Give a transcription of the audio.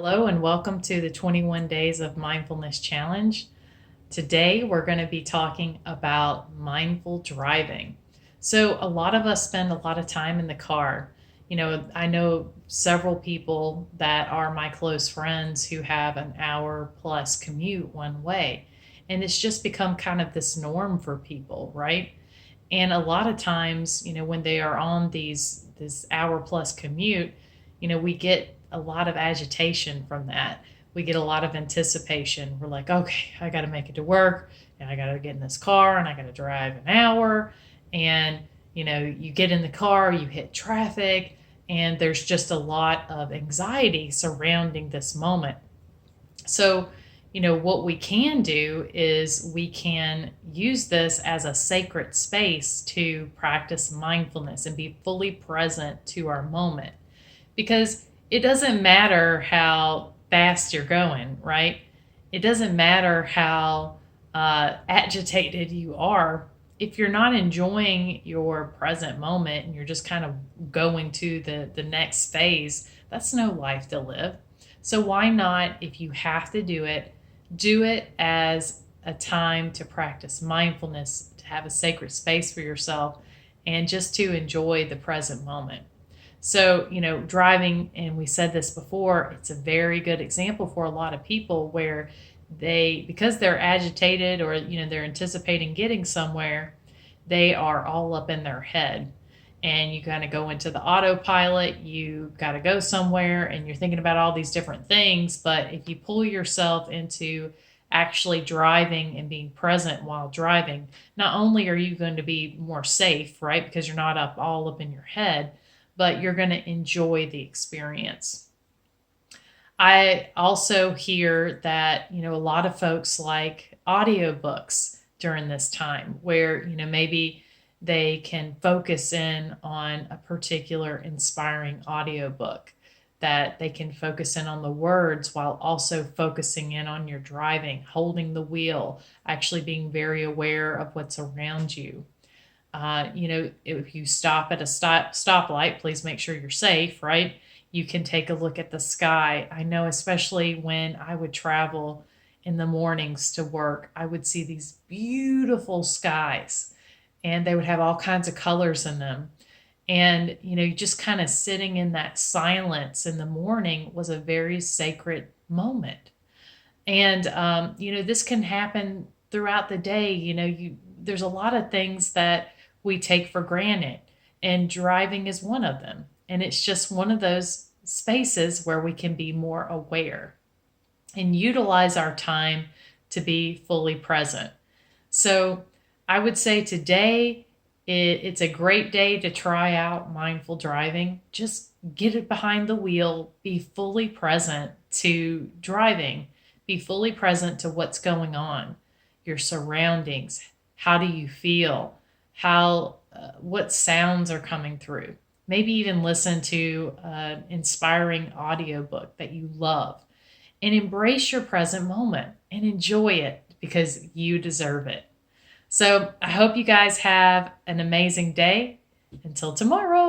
Hello and welcome to the 21 Days of Mindfulness Challenge. Today we're going to be talking about mindful driving. So, a lot of us spend a lot of time in the car. I know several people that are my close friends who have an hour plus commute one way. And it's just become kind of this norm for people, right? And a lot of times, when they are on this hour plus commute, we get a lot of agitation from that. We get a lot of anticipation. We're like, okay, I got to make it to work, and I got to get in this car, and I got to drive an hour. And you get in the car, you hit traffic, and there's just a lot of anxiety surrounding this moment. So, what we can do is we can use this as a sacred space to practice mindfulness and be fully present to our moment. Because it doesn't matter how fast you're going, right? It doesn't matter how agitated you are. If you're not enjoying your present moment and you're just kind of going to the next phase, that's no life to live. So why not, if you have to do it as a time to practice mindfulness, to have a sacred space for yourself, and just to enjoy the present moment. So, driving, and we said this before, it's a very good example for a lot of people where because they're agitated or, they're anticipating getting somewhere, they are all up in their head. And you kind of go into the autopilot, you got to go somewhere and you're thinking about all these different things. But if you pull yourself into actually driving and being present while driving, not only are you going to be more safe, right? Because you're not all up in your head, but you're going to enjoy the experience. I also hear that, a lot of folks like audiobooks during this time where, maybe they can focus in on a particular inspiring audiobook, that they can focus in on the words while also focusing in on your driving, holding the wheel, actually being very aware of what's around you. If you stop at a stoplight, please make sure you're safe, right? You can take a look at the sky. I know, especially when I would travel in the mornings to work, I would see these beautiful skies and they would have all kinds of colors in them. And, just kind of sitting in that silence in the morning was a very sacred moment. And, this can happen throughout the day. There's a lot of things that we take for granted, and driving is one of them. And it's just one of those spaces where we can be more aware and utilize our time to be fully present. So I would say today it's a great day to try out mindful driving. Just get it behind the wheel, be fully present to driving, be fully present to what's going on, your surroundings. How do you feel? What sounds are coming through? Maybe even listen to an inspiring audiobook that you love, and embrace your present moment and enjoy it because you deserve it. So I hope you guys have an amazing day. Until tomorrow.